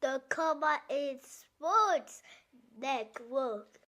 The COWBOYS Sports Network.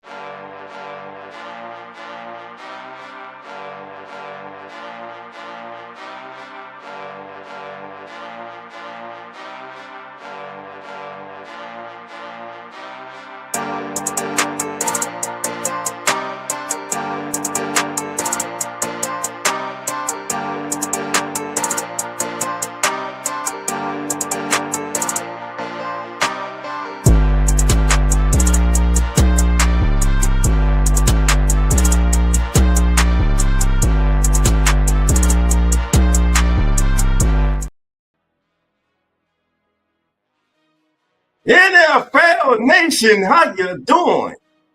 NFL Nation, how you doing?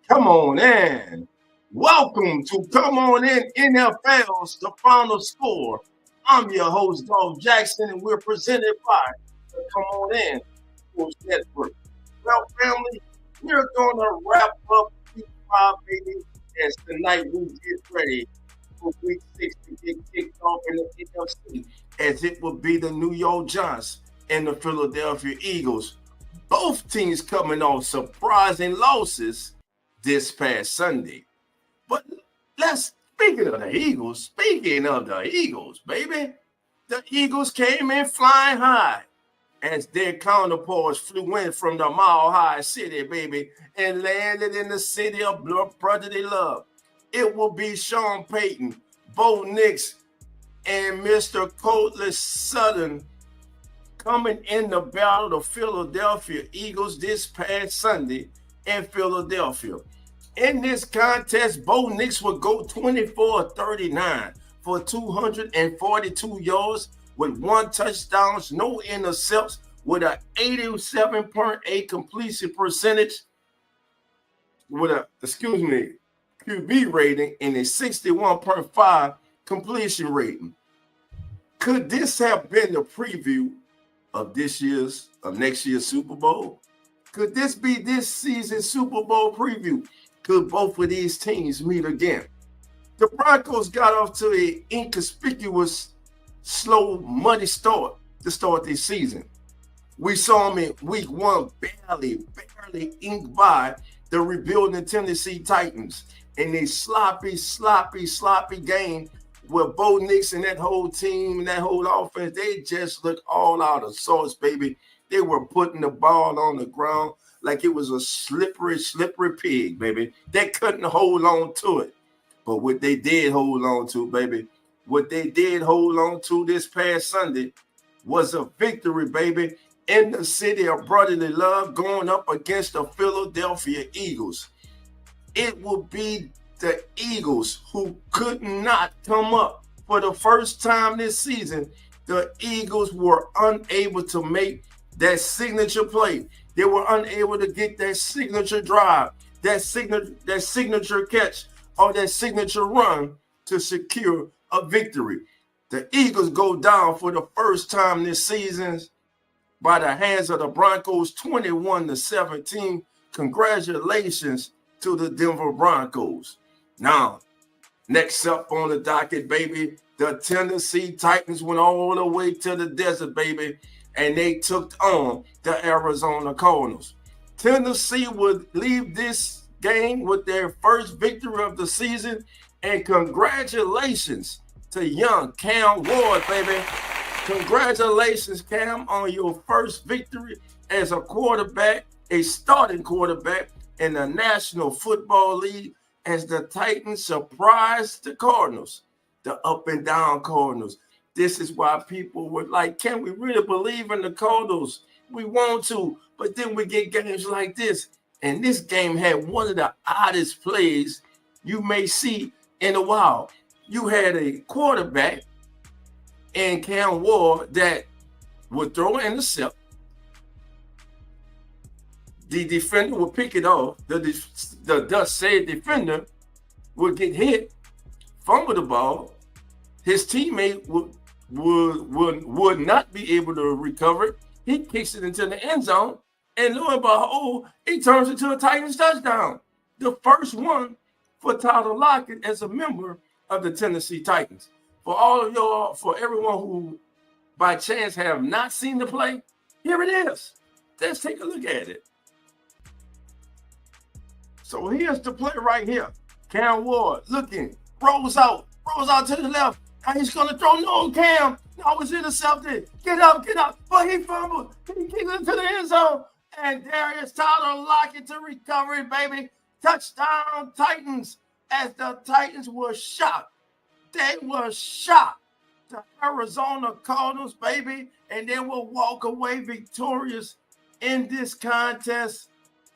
Come on in. Welcome to Come On In NFL's The Final Score. I'm your host, Dog Jackson, and we're presented by the Come On In Sports Network. Well, family, we're going to wrap up week 5, baby, as tonight we get ready for week 6 to get kicked off in the NFC, as it will be the New York Giants and the Philadelphia Eagles. Both teams coming off surprising losses this past Sunday. But speaking of the Eagles, baby, the Eagles came in flying high as their counterparts flew in from the Mile High City, baby, and landed in the city of brotherly love. It will be Sean Payton, Bo Nix, and Mr. Courtland Sutton coming in the battle of the Philadelphia Eagles this past Sunday in Philadelphia. In this contest, Bo Nix would go 24-39 for 242 yards with 1 touchdown, no intercepts, with an 87.8 completion percentage, with a QB rating and a 61.5 completion rating. Could this have been the preview of next year's Super Bowl? Could this be this season's Super Bowl preview? Could both of these teams meet again? The Broncos got off to an inconspicuous, slow, muddy start to start this season. We saw them in week 1 barely ink by the rebuilding Tennessee Titans in a sloppy game where Bo Nix and that whole team and that whole offense, they just looked all out of sorts, baby. They were putting the ball on the ground like it was a slippery pig, baby. They couldn't hold on to it. But what they did hold on to, baby, this past Sunday was a victory, baby, in the city of brotherly love, going up against the Philadelphia Eagles. It will be the Eagles who could not come up for the first time this season. The Eagles were unable to make that signature play. They were unable to get that signature drive, that signature catch, or that signature run to secure a victory. The Eagles go down for the first time this season by the hands of the Broncos, 21-17. Congratulations to the Denver Broncos. Now, next up on the docket, baby, the Tennessee Titans went all the way to the desert, baby, and they took on the Arizona Cardinals. Tennessee would leave this game with their first victory of the season, and congratulations to young Cam Ward, baby. Congratulations, Cam, on your first victory as a quarterback, a starting quarterback in the National Football League, as the Titans surprised the Cardinals, the up and down Cardinals. This is why people were like, can we really believe in the Cardinals? We want to, but then we get games like this. And this game had one of the oddest plays you may see in a while. You had a quarterback in Cam Ward that would throw an intercept. The defender would pick it off. The thus said defender would get hit, fumble the ball. His teammate would not be able to recover it. He kicks it into the end zone, and lo and behold, he turns into a Titans touchdown. The first one for Tyler Lockett as a member of the Tennessee Titans. For all of y'all, for everyone who by chance have not seen the play, here it is. Let's take a look at it. So here's the play right here. Cam Ward looking, rolls out to the left. And he's going to throw no Cam. No, it's intercepted. Get up. But he fumbled. He kicked it to the end zone. And Darius Tyler Lockett to recovery, baby. Touchdown Titans. As the Titans were shocked. They were shocked. The Arizona Cardinals, baby. And they will walk away victorious in this contest.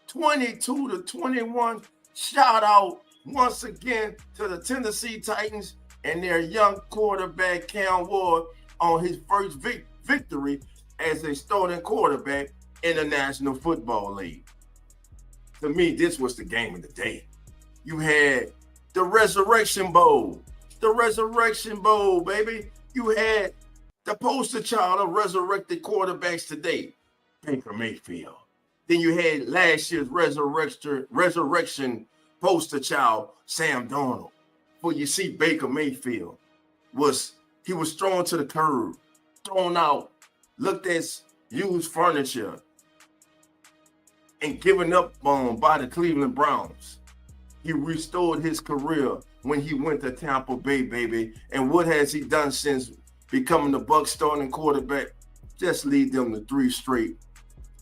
22-21. Shout out once again to the Tennessee Titans and their young quarterback Cam Ward on his first victory as a starting quarterback in the National Football League. To me, this was the game of the day. You had the Resurrection Bowl. The Resurrection Bowl, baby. You had the poster child of resurrected quarterbacks today, Baker Mayfield. Then you had last year's resurrection poster child, Sam Darnold. But you see, Baker Mayfield was thrown to the curb, thrown out, looked at used furniture, and given up on by the Cleveland Browns. He restored his career when he went to Tampa Bay, baby. And what has he done since becoming the Bucs starting quarterback? Just lead them to 3 straight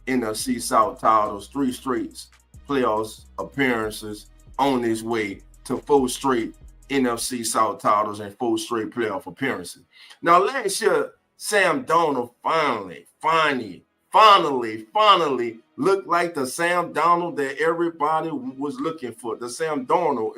NFC South titles, 3 straight playoffs appearances on his way to 4 straight NFC South titles and 4 straight playoff appearances. Now, last year, Sam Darnold finally looked like the Sam Darnold that everybody was looking for. The Sam Darnold,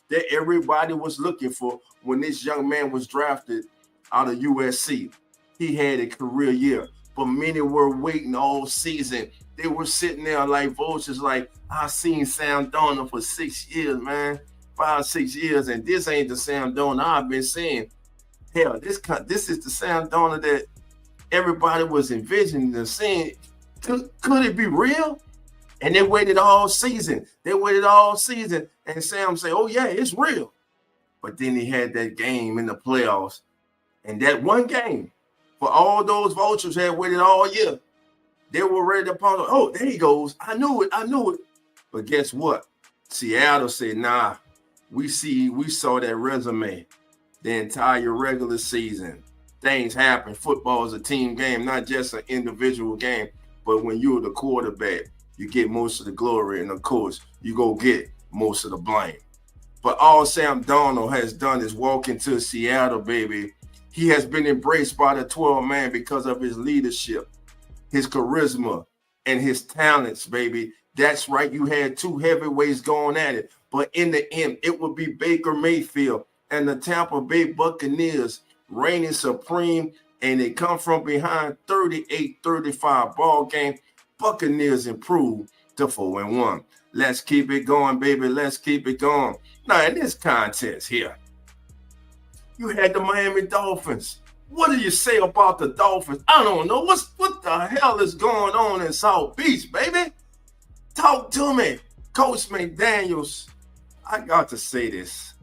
that everybody was looking for when this young man was drafted out of USC. He had a career year, but many were waiting all season. They were sitting there like vultures, like, I've seen Sam Darnold for 6 years, man. 5-6 years, and this ain't the Sam Darnold I've been seeing. Hell, this is the Sam Darnold that everybody was envisioning and seeing. Could it be real? And they waited all season. And Sam said, oh, yeah, it's real. But then he had that game in the playoffs. And that one game, for all those vultures had waited all year, they were ready to ponder. Oh, there he goes. I knew it. But guess what? Seattle said, nah, we saw that resume the entire regular season. Things happen. Football is a team game, not just an individual game. But when you're the quarterback, you get most of the glory. And, of course, you go get most of the blame. But all Sam Darnold has done is walk into Seattle, baby. He has been embraced by the 12-man because of his leadership, his charisma, and his talents, baby. That's right. You had 2 heavyweights going at it. But in the end, it would be Baker Mayfield and the Tampa Bay Buccaneers reigning supreme, and they come from behind 38-35 ball game. Buccaneers improved to 4-1. Let's keep it going, baby. Let's keep it going. Now, in this contest here, you had the Miami Dolphins. What do you say about the Dolphins? I don't know. What the hell is going on in South Beach, baby? Talk to me. Coach McDaniels, I got to say this.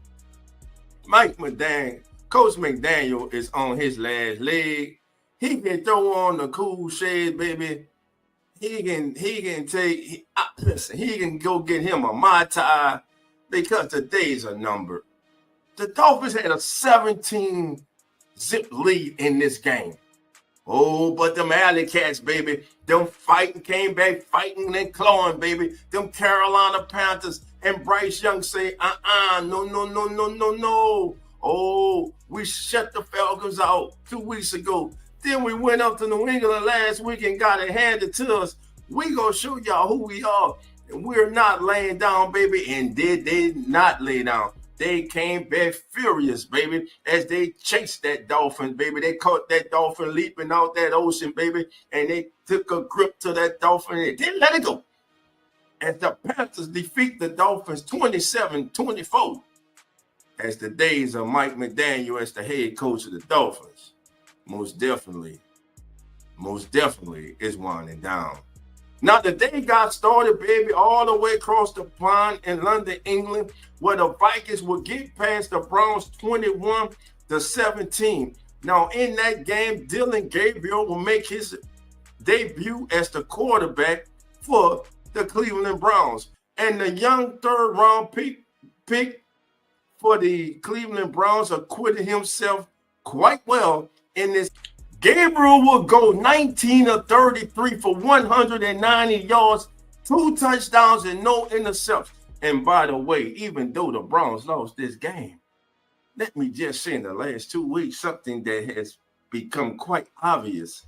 Coach McDaniel is on his last leg. He can throw on the cool shade, baby. He can go get him a Mai Tai because the days are numbered. The Dolphins had a 17-zip lead in this game. Oh, but them Alley Cats, baby, them came back fighting and clawing, baby. Them Carolina Panthers and Bryce Young say, no. Oh, we shut the Falcons out 2 weeks ago. Then we went up to New England last week and got it handed to us. We gonna show y'all who we are. And we're not laying down, baby. And they did not lay down. They came back furious, baby, as they chased that dolphin, baby. They caught that dolphin leaping out that ocean, baby, and they took a grip to that dolphin and they didn't let it go. As the Panthers defeat the Dolphins 27-24, as the days of Mike McDaniel as the head coach of the Dolphins most definitely is winding down. Now, the day got started, baby, all the way across the pond in London, England, where the Vikings would get past the Browns 21-17. Now, in that game, Dylan Gabriel will make his debut as the quarterback for the Cleveland Browns. And the young third-round pick for the Cleveland Browns acquitted himself quite well in this. Gabriel will go 19 of 33 for 190 yards, 2 touchdowns, and no interceptions. And by the way, even though the Browns lost this game, let me just say in the last 2 weeks, something that has become quite obvious.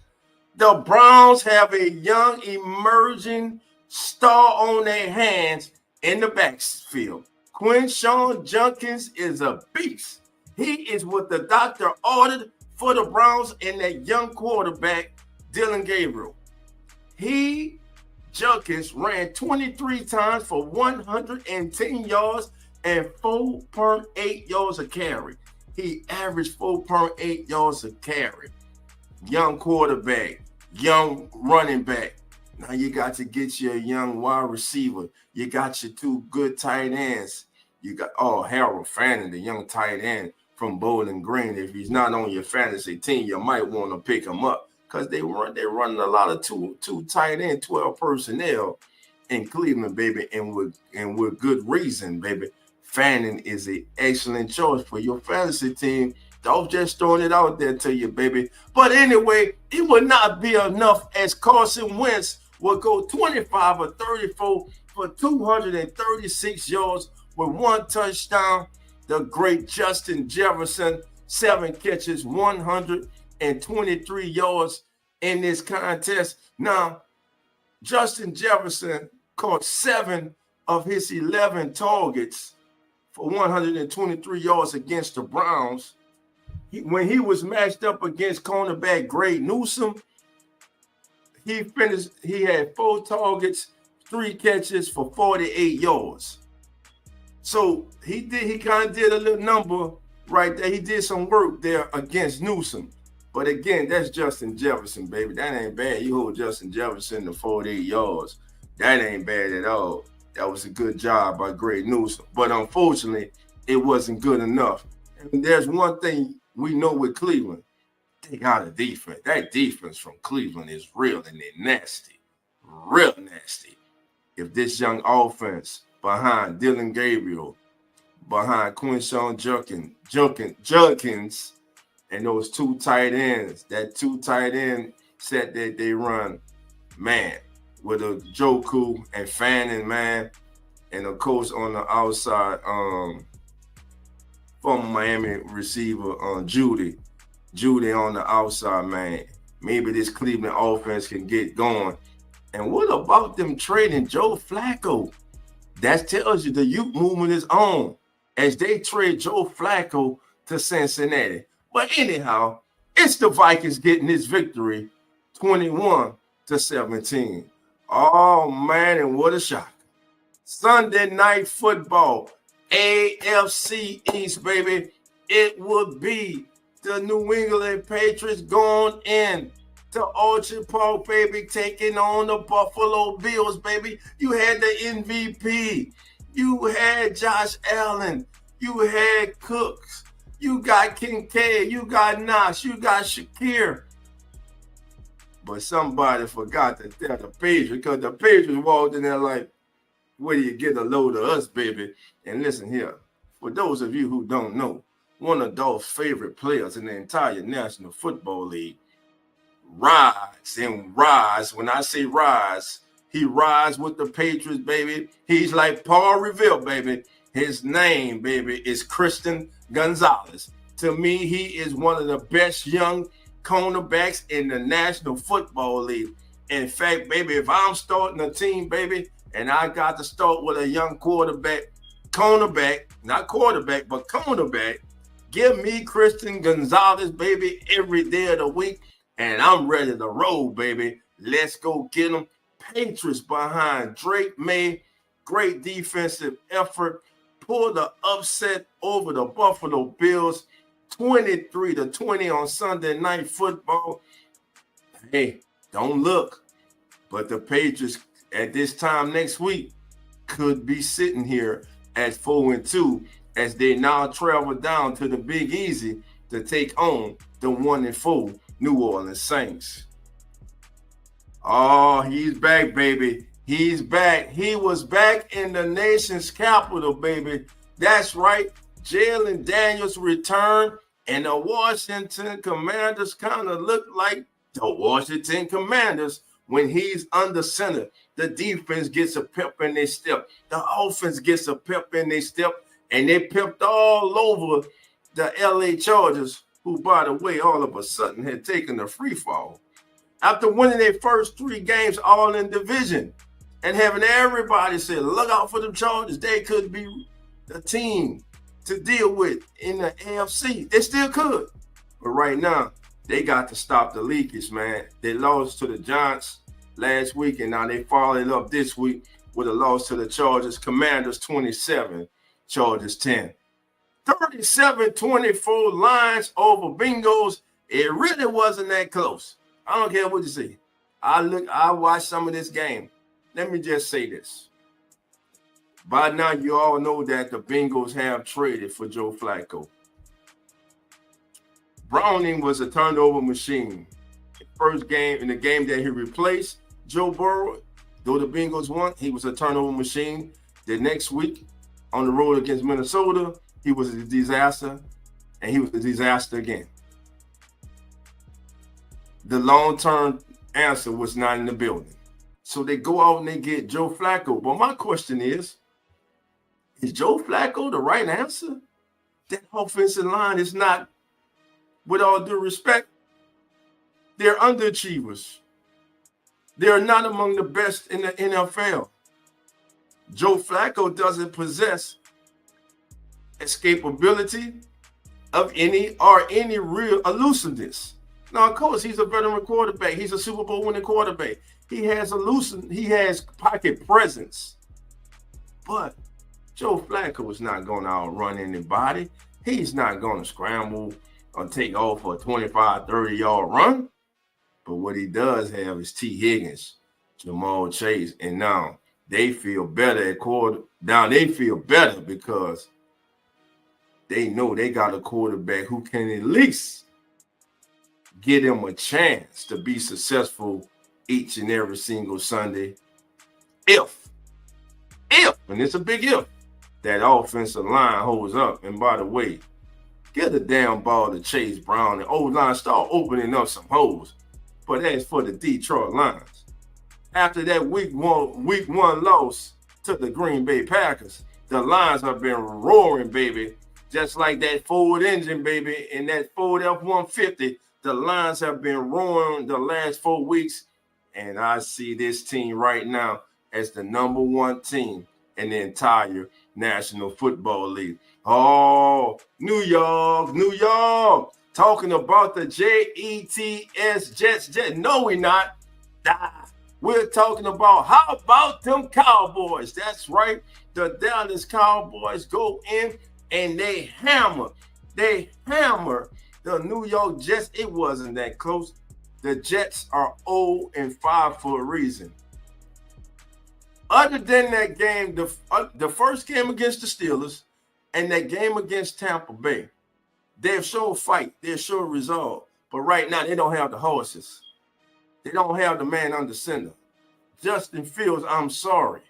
The Browns have a young emerging star on their hands in the backfield. Quinshawn Judkins is a beast. He is what the doctor ordered for the Browns and that young quarterback, Dillon Gabriel. Judkins ran 23 times for 110 yards and 4.8 yards a carry. He averaged 4.8 yards a carry. Young quarterback, young running back. Now you got to get your young wide receiver. You got your 2 good tight ends. You got Harold Fannin, the young tight end from Bowling Green. If he's not on your fantasy team, you might want to pick him up because they're running a lot of two tight end, 12 personnel in Cleveland, baby, and with good reason, baby. Fannin is an excellent choice for your fantasy team. Don't just throwing it out there to you, baby. But anyway, it would not be enough as Carson Wentz will go 25 or 34 for 236 yards with 1 touchdown. The great Justin Jefferson, 7 catches, 123 yards in this contest. Now, Justin Jefferson caught 7 of his 11 targets for 123 yards against the Browns. When he was matched up against cornerback Greg Newsome, he had 4 targets, 3 catches for 48 yards. So he kind of did a little number right there. He did some work there against Newsome. But again, that's Justin Jefferson, baby. That ain't bad. You hold Justin Jefferson to 48 yards. That ain't bad at all. That was a good job by Greg Newsome. But unfortunately, it wasn't good enough. And there's one thing we know with Cleveland. They got a defense. That defense from Cleveland is real and they're nasty. Real nasty. If this young offense behind Dillon Gabriel, behind Quinshawn Judkins, and those 2 tight ends, that 2 tight end set that they run, man, with a Joku and Fannin, man, and of course on the outside, former Miami receiver Judy on the outside, man. Maybe this Cleveland offense can get going. And what about them trading Joe Flacco? That tells you the youth movement is on as they trade Joe Flacco to Cincinnati. But anyhow, it's the Vikings getting this victory, 21-17. Oh, man, and what a shock. Sunday night football, AFC East, baby. It would be the New England Patriots going in to Orchard Park, baby, taking on the Buffalo Bills, baby. You had the MVP. You had Josh Allen. You had Cooks. You got Kincaid. You got Nash. You got Shakir. But somebody forgot to tell the Patriots, because the Patriots walked in there like, where do you get a load of us, baby? And listen here, for those of you who don't know, one of Dolph's favorite players in the entire National Football League rides and rides. When I say rise, he rides with the Patriots, baby. He's like Paul Revere, baby. His name, baby, is Christian Gonzalez. To me, he is one of the best young cornerbacks in the National Football League. In fact, baby, if I'm starting a team, baby, and I got to start with a young cornerback, not quarterback, but cornerback, give me Christian Gonzalez, baby, every day of the week, and I'm ready to roll, baby. Let's go get them. Patriots behind Drake May. Great defensive effort. Pull the upset over the Buffalo Bills, 23-20 on Sunday Night Football. Hey, don't look, but the Patriots at this time next week could be sitting here at 4-2 as they now travel down to the Big Easy to take on the 1-4 New Orleans Saints. Oh, he's back, baby. He's back. He was back in the nation's capital, baby. That's right. Jalen Daniels returned, and the Washington Commanders kind of look like the Washington Commanders when he's under center. The defense gets a pep in their step. The offense gets a pep in their step, and they pepped all over the LA Chargers, who, by the way, all of a sudden had taken a free fall after winning their first 3 games all in division and having everybody say, look out for them Chargers. They could be the team to deal with in the AFC. They still could. But right now, they got to stop the leakage, man. They lost to the Giants last week, and now they followed up this week with a loss to the Chargers. Commanders 27, Chargers 10. 37-24 Lions over Bengals. It really wasn't that close. I don't care what you say. I watched some of this game. Let me just say this. By now, you all know that the Bengals have traded for Joe Flacco. Browning was a turnover machine. First game, in the game that he replaced Joe Burrow, though the Bengals won, he was a turnover machine. The next week, on the road against Minnesota, he was a disaster, and he was a disaster again. The long-term answer was not in the building. So they go out and they get Joe Flacco. But my question is Joe Flacco the right answer? That offensive line is not, with all due respect, they're underachievers. They're not among the best in the NFL. Joe Flacco doesn't possess escapability of any real elusiveness. Now, of course, he's a veteran quarterback. He's a Super Bowl winning quarterback. He has pocket presence. But Joe Flacco is not going to outrun anybody. He's not going to scramble or take off for a 25, 30-yard run. But what he does have is T. Higgins, Jamal Chase, and now they feel better at quarter. Now they feel better because they know they got a quarterback who can at least get them a chance to be successful each and every single Sunday. If, and it's a big if, that offensive line holds up. And by the way, get a damn ball to Chase Brown and O-line start opening up some holes. But as for the Detroit Lions, after that week one loss to the Green Bay Packers, the Lions have been roaring, baby. Just like that Ford engine, baby, and that Ford F-150, the Lions have been roaring the last 4 weeks. And I see this team right now as the #1 team in the entire National Football League. Oh, New York. Talking about the Jets. No, we're not. We're talking about, how about them Cowboys? That's right. The Dallas Cowboys go in and they hammer the New York Jets. It wasn't that close. The Jets are 0-5 for a reason. Other than that game, the first game against the Steelers and that game against Tampa Bay, they've shown fight. They've shown resolve. But right now, they don't have the horses. They don't have the man under center. Justin Fields, I'm sorry.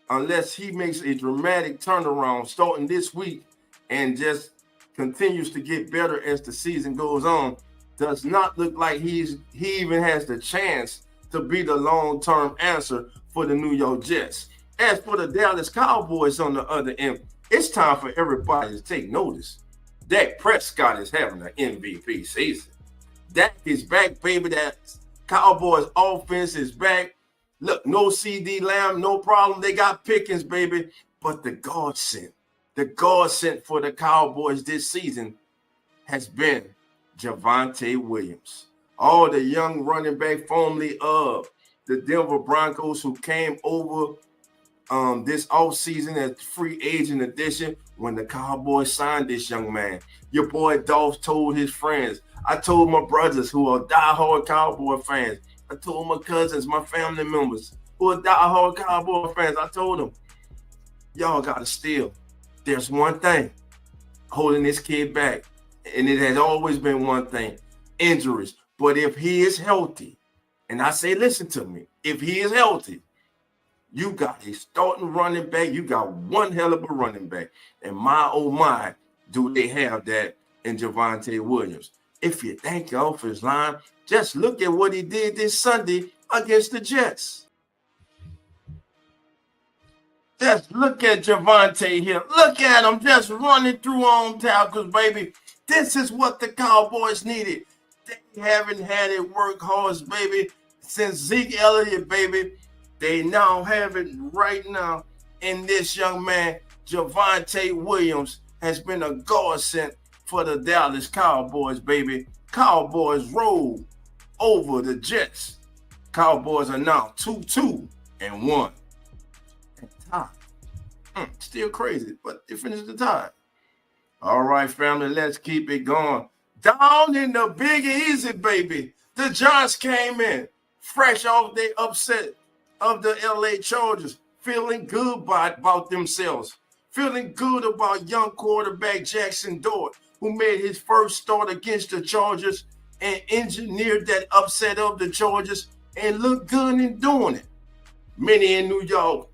Unless he makes a dramatic turnaround starting this week and just continues to get better as the season goes on, does not look like he even has the chance to be the long-term answer for the New York Jets. As for the Dallas Cowboys on the other end, it's time for everybody to take notice. Dak Prescott is having an MVP season. Dak is back, baby. That Cowboys offense is back. Look, no CD Lamb, no problem. They got Pickens, baby. But the godsend for the Cowboys this season has been Javonte Williams. All the young running back formerly of the Denver Broncos who came over this offseason as free agent addition when the Cowboys signed this young man. Your boy Dolph told his friends. I told my brothers who are diehard Cowboy fans. I told my cousins, my family members who are diehard Cowboy fans. I told them, y'all got to steal. There's one thing holding this kid back, and it has always been one thing: injuries. But if he is healthy And I say, listen to me. If he is healthy, you got a starting running back. You got one hell of a running back. And my, oh my, do they have that in Javonte Williams. If you think your offensive line, just look at what he did this Sunday against the Jets. Just look at Javonte here. Look at him just running through on tackles, baby. This is what the Cowboys needed. They haven't had a workhorse, baby, since Zeke Elliott, baby. They now have it right now in this young man. Javonte Williams has been a godsend for the Dallas Cowboys, baby. Cowboys roll over the Jets. Cowboys are now 2-2-1. Still crazy, but they finished the tie. All right, family, let's keep it going. Down in the Big Easy, baby. The Giants came in fresh off the upset of the LA Chargers, feeling good about themselves, feeling good about young quarterback Jackson Dort, who made his first start against the Chargers and engineered that upset of the Chargers and looked good in doing it. Many in New York,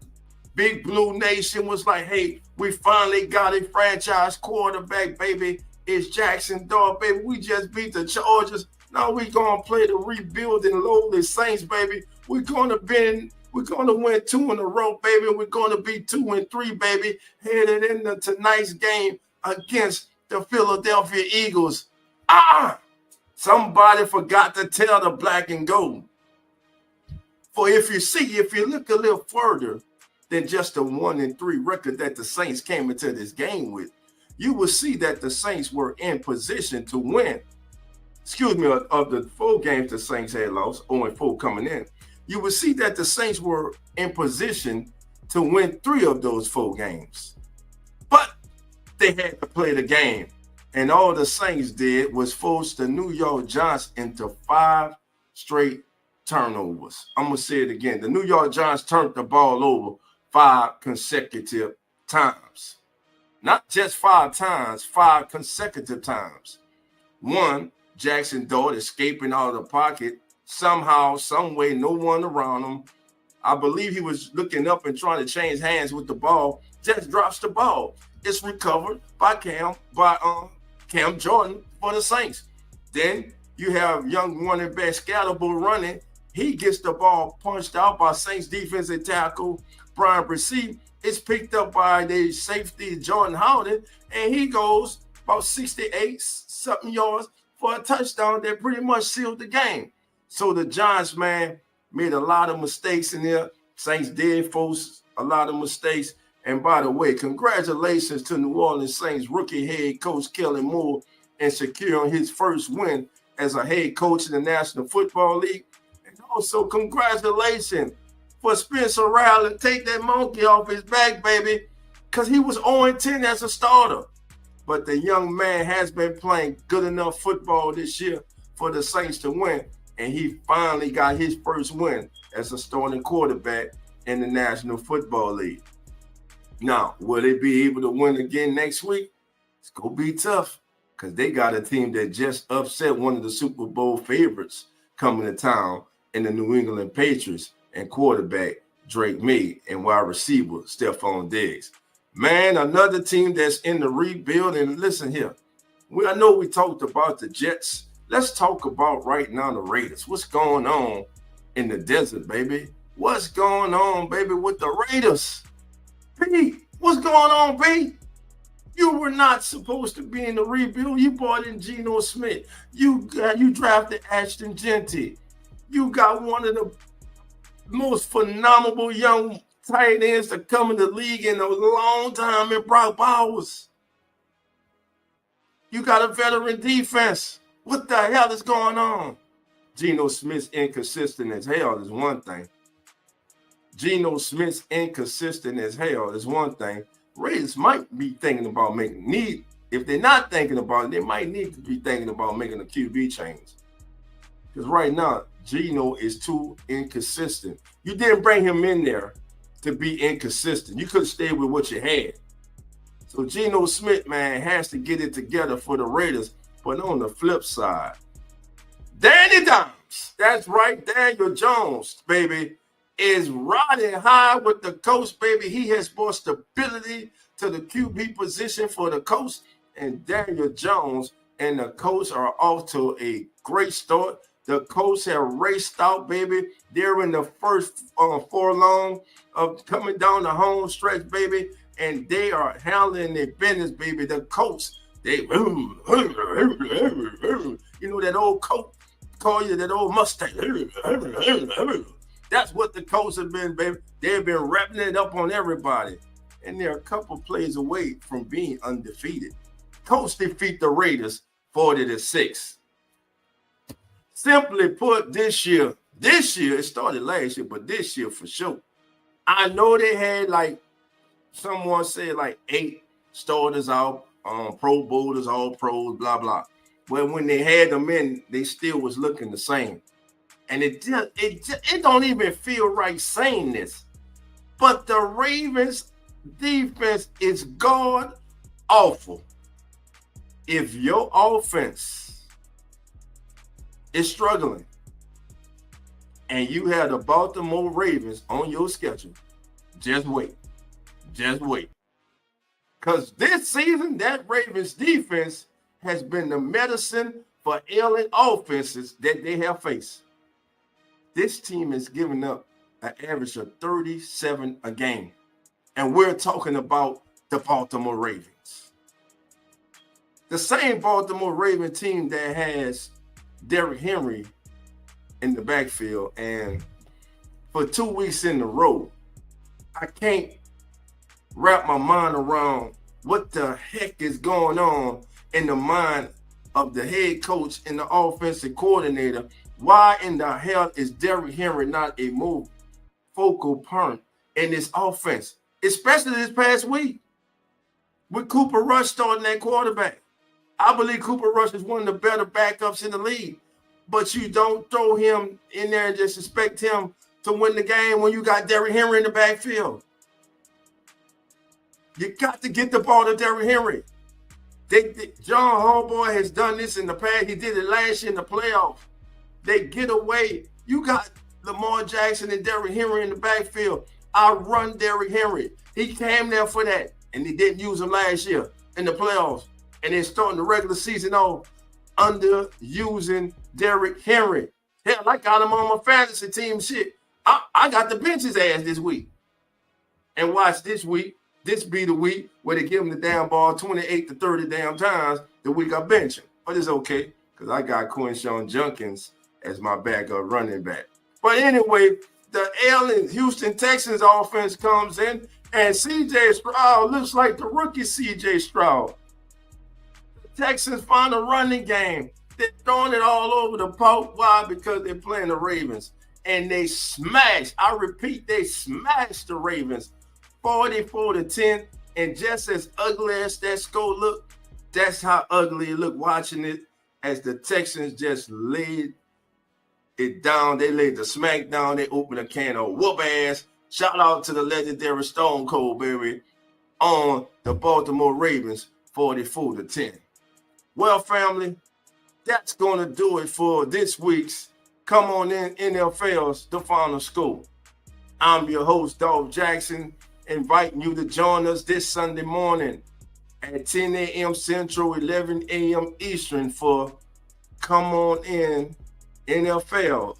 Big Blue Nation was like, hey, we finally got a franchise quarterback, baby. It's Jackson Dart, baby. We just beat the Chargers. Now we're going to play the rebuilding lowly Saints, baby. We're going to win 2 in a row, baby. We're going to be 2-3, baby, headed into tonight's game against the Philadelphia Eagles. Somebody forgot to tell the black and gold. For if you look a little further than just a 1-3 record that the Saints came into this game with, you will see that the Saints were in position to win. Of the 4 games the Saints had lost, 0-4 coming in, you will see that the Saints were in position to win 3 of those 4 games. But they had to play the game. And all the Saints did was force the New York Giants into 5 straight turnovers. I'm going to say it again. The New York Giants turned the ball over 5 consecutive times. Not just 5 times, 5 consecutive times. 1, Jackson Dart escaping out of the pocket. Somehow, some way, no one around him. I believe he was looking up and trying to change hands with the ball. Just drops the ball. It's recovered by Cam Jordan for the Saints. Then you have young running back Scatterbull running. He gets the ball punched out by Saints defensive tackle Brian Bresee. It's picked up by the safety Jordan Howden, and he goes about 68-something yards for a touchdown that pretty much sealed the game. So the Giants, man, made a lot of mistakes in there. Saints did force a lot of mistakes. And by the way, congratulations to New Orleans Saints rookie head coach Kellen Moore in securing his first win as a head coach in the National Football League. And also congratulations for Spencer Rattler. Take that monkey off his back, baby, because he was 0-10 as a starter. But the young man has been playing good enough football this year for the Saints to win. And he finally got his first win as a starting quarterback in the National Football League. Now, will they be able to win again next week? It's going to be tough because they got a team that just upset one of the Super Bowl favorites coming to town in the New England Patriots and quarterback Drake May and wide receiver Stephon Diggs. Man, another team that's in the rebuild. And listen here, I know we talked about the Jets. Let's talk about right now the Raiders. What's going on in the desert, baby? What's going on, baby, with the Raiders? Pete, what's going on, Pete? You were not supposed to be in the rebuild. You brought in Geno Smith. You drafted Ashton Genty. You got one of the most phenomenal young tight ends to come in the league in a long time in Brock Bowers. You got a veteran defense. What the hell is going on? Geno Smith's inconsistent as hell is one thing. Raiders might be thinking about if they're not thinking about it, they might need to be thinking about making a QB change. Because right now, Geno is too inconsistent. You didn't bring him in there to be inconsistent. You could have stayed with what you had. So Geno Smith, man, has to get it together for the Raiders. But on the flip side, Danny Dimes That's right. Daniel Jones, baby, is riding high with the coach, baby. He has brought stability to the QB position for the coach. And Daniel Jones and the coach are off to a great start. The coach have raced out, baby. They're in the first furlong of coming down the home stretch, baby. And they are handling their business, baby. The coach, they, you know, that old coach call you that old Mustang. That's what the Colts have been, baby. They've been wrapping it up on everybody. And they're a couple plays away from being undefeated. Colts defeat the Raiders 40-6. Simply put, this year, it started last year, but this year for sure. I know they had, like someone said, like 8 starters out, Pro Bowlers, all pros, blah, blah. But when they had them in, they still was looking the same. And it don't even feel right saying this. But the Ravens defense is god awful. If your offense is struggling and you have the Baltimore Ravens on your schedule, just wait. Just wait. Because this season, that Ravens defense has been the medicine for ailing offenses that they have faced. This team is giving up an average of 37 a game. And we're talking about the Baltimore Ravens. The same Baltimore Raven team that has Derrick Henry in the backfield. And for 2 weeks in a row, I can't wrap my mind around what the heck is going on in the mind of the head coach and the offensive coordinator. Why in the hell is Derrick Henry not a more focal point in this offense, especially this past week with Cooper Rush starting that quarterback? I believe Cooper Rush is one of the better backups in the league, but you don't throw him in there and just expect him to win the game when you got Derrick Henry in the backfield. You got to get the ball to Derrick Henry. John Harbaugh has done this in the past. He did it last year in the playoffs. They get away. You got Lamar Jackson and Derrick Henry in the backfield. I run Derrick Henry. He came there for that, and he didn't use him last year in the playoffs. And then starting the regular season off underusing Derrick Henry. Hell, I got him on my fantasy team shit. I got to bench his ass this week. And watch this week. This be the week where they give him the damn ball 28 to 30 damn times the week I bench him. But it's okay, because I got Quinshawn Junkins as my backup running back. But anyway, the ailing Houston Texans offense comes in, and C.J. Stroud looks like the rookie C.J. Stroud. The Texans find a running game. They're throwing it all over the park. Why? Because they're playing the Ravens. And they smash. I repeat, they smashed the Ravens 44-10. And just as ugly as that score looked, that's how ugly it looked watching it as the Texans just laid it down. They laid the smack down. They opened a can of whoop ass. Shout out to the legendary Stone Cold, baby, on the Baltimore Ravens 44-10. Well, family, that's going to do it for this week's Come On In NFL's The Final Score. I'm your host, Dolph Jackson, inviting you to join us this Sunday morning at 10 a.m. Central, 11 a.m. Eastern for Come On In NFL.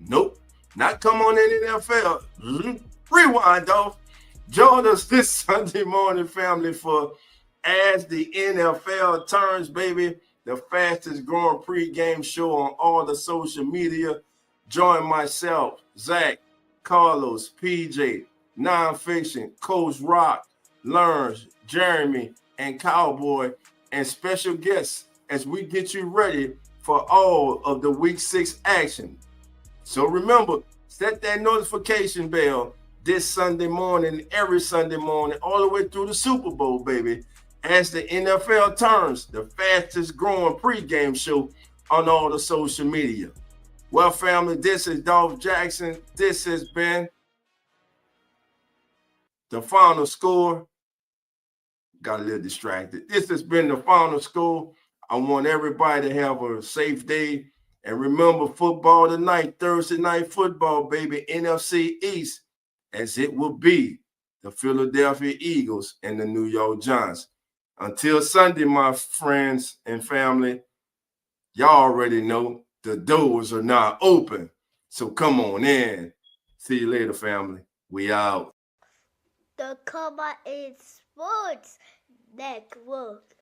Nope, not Come On In NFL. Rewind, Dolph. Join us this Sunday morning, family, for As the NFL Turns, baby, the fastest growing pregame show on all the social media. Join myself, Zach, Carlos, PJ, Nonfiction, Coach Rock, Learns, Jeremy, and Cowboy, and special guests as we get you ready for all of the Week 6 action. So remember, set that notification bell this Sunday morning, every Sunday morning, all the way through the Super Bowl, baby, as the NFL turns, the fastest growing pregame show on all the social media. Well, family, this is Dolph Jackson. This has been The Final Score. Got a little distracted. This has been The Final Score. I want everybody to have a safe day. And remember, football tonight, Thursday night football, baby, NFC East, as it will be the Philadelphia Eagles and the New York Giants. Until Sunday, my friends and family, y'all already know the doors are now open. So come on in. See you later, family. We out. The Cowboys Sports Network.